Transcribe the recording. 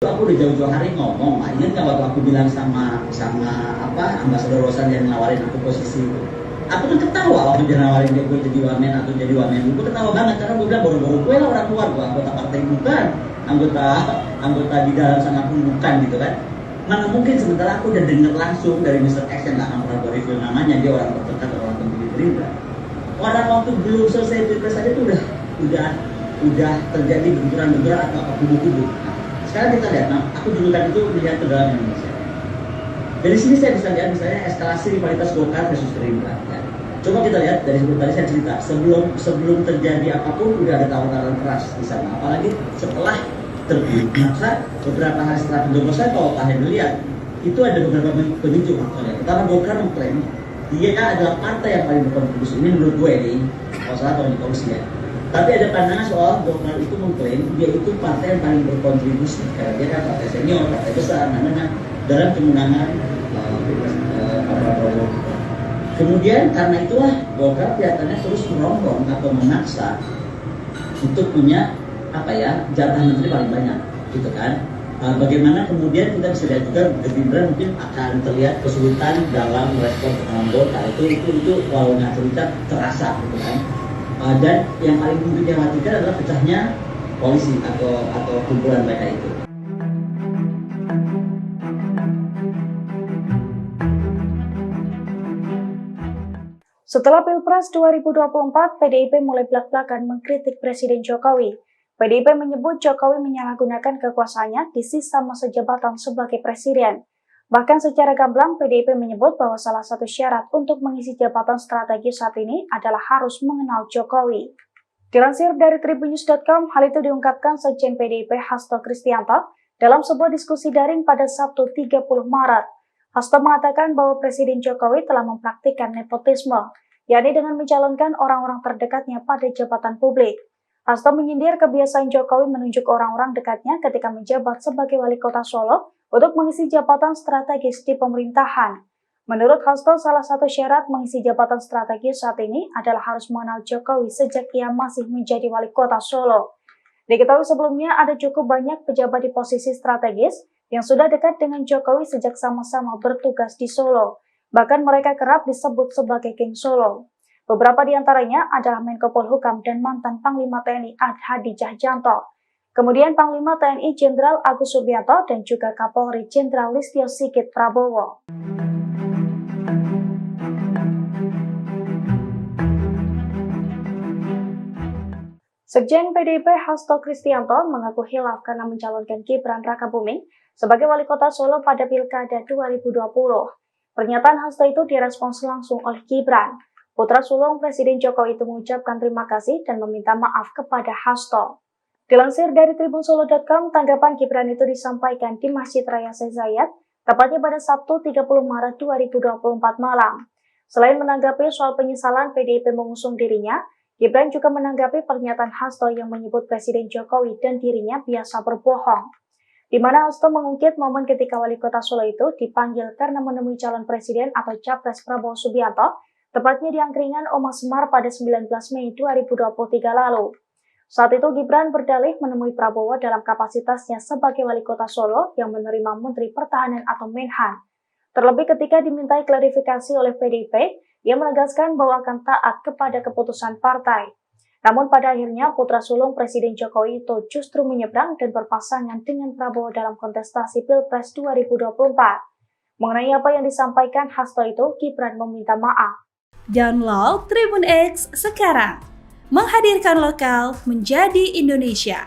Aku udah jauh-jauh hari ngomong, ingat nggak waktu aku bilang sama Ambasador Rosan yang nawarin aku posisi itu. Aku tuh ketawa waktu dia nawarin dia gue jadi wamen atau jadi wamen. Gue ketawa banget karena gue bilang baru-baru gue lah orang luar, gue anggota partai bukan, anggota di dalam sangat pun bukan gitu kan. Mana mungkin sementara aku udah denger langsung dari Mr. X yang nggak akan pernah gue review namanya, dia orang terdekat, orang pendiri Gerindra. Orang waktu belum selesai pilpres aja tuh udah terjadi benturan-benturan atau kubu-kubu. Sekarang kita lihat, aku julukan itu melihat ke dalam Indonesia. Dari sini saya bisa lihat misalnya eskalasi rivalitas Golkar versus Gerindra. Ya. Coba kita lihat dari sebelum tadi saya cerita, sebelum terjadi apapun udah ada tawaran keras di sana. Apalagi setelah terpilih, masa beberapa hari setelah pencoblosan kalau Pak Henry lihat itu ada beberapa pemicu faktornya. Pertama, Golkar mengklaim dia adalah partai yang paling berkontribusi. Ini menurut gue ini, kalau salah kalau di korupsi ya. Tapi ada pandangan soal Golkar itu mengklaim dia itu partai yang paling berkontribusi karena dia kan partai senior, partai besar, dalam kemenangan Pak Prabowo. Kemudian karena itulah Golkar kelihatannya terus merongrong atau memaksa untuk punya jatah menteri paling banyak, gitu kan? Bagaimana kemudian kita bisa lihat juga Gerindra mungkin akan terlihat kesulitan dalam merespon tekanan Golkar itu kalau nggak cerita terasa, gitu kan? Dan yang paling mungkin dikhawatirkan adalah pecahnya koalisi atau kumpulan mereka itu. Setelah Pilpres 2024, PDIP mulai belak-belakan mengkritik Presiden Jokowi. PDIP menyebut Jokowi menyalahgunakan kekuasaannya di sisa masa jabatan sebagai presiden. Bahkan secara gamblang, PDIP menyebut bahwa salah satu syarat untuk mengisi jabatan strategis saat ini adalah harus mengenal Jokowi. Dilansir dari tribunnews.com, hal itu diungkapkan Sekjen PDIP Hasto Kristianto dalam sebuah diskusi daring pada Sabtu 30 Maret. Hasto mengatakan bahwa Presiden Jokowi telah mempraktikkan nepotisme, yakni dengan mencalonkan orang-orang terdekatnya pada jabatan publik. Hasto menyindir kebiasaan Jokowi menunjuk orang-orang dekatnya ketika menjabat sebagai wali kota Solo untuk mengisi jabatan strategis di pemerintahan. Menurut Hasto, salah satu syarat mengisi jabatan strategis saat ini adalah harus mengenal Jokowi sejak ia masih menjadi wali kota Solo. Diketahui sebelumnya ada cukup banyak pejabat di posisi strategis yang sudah dekat dengan Jokowi sejak sama-sama bertugas di Solo. Bahkan mereka kerap disebut sebagai geng Solo. Beberapa di antaranya adalah Menko Polhukam dan mantan Panglima TNI Hadi Cahyanto. Kemudian Panglima TNI Jenderal Agus Subianto dan juga Kapolri Jenderal Listio Sigit Prabowo. Sekjen PDIP Hasto Kristianto mengaku hilaf karena mencalonkan Gibran Rakabuming sebagai wali kota Solo pada Pilkada 2020. Pernyataan Hasto itu direspons langsung oleh Gibran. Putra sulung Presiden Jokowi itu mengucapkan terima kasih dan meminta maaf kepada Hasto. Dilansir dari tribunsolo.com, tanggapan Gibran itu disampaikan di Masjid Raya Syekh Zayed, tepatnya pada Sabtu 30 Maret 2024 malam. Selain menanggapi soal penyesalan PDIP mengusung dirinya, Gibran juga menanggapi pernyataan Hasto yang menyebut Presiden Jokowi dan dirinya biasa berbohong. Di mana Hasto mengungkit momen ketika wali kota Solo itu dipanggil karena menemui calon presiden atau capres Prabowo Subianto, tepatnya di Angkringan Oma Semar pada 19 Mei 2023 lalu. Saat itu Gibran berdalih menemui Prabowo dalam kapasitasnya sebagai wali kota Solo yang menerima Menteri Pertahanan atau Menhan. Terlebih ketika dimintai klarifikasi oleh PDIP, ia menegaskan bahwa akan taat kepada keputusan partai. Namun pada akhirnya putra sulung Presiden Jokowi itu justru menyeberang dan berpasangan dengan Prabowo dalam kontestasi Pilpres 2024. Mengenai apa yang disampaikan Hasto itu, Gibran meminta maaf. Download Tribun X sekarang, menghadirkan lokal menjadi Indonesia.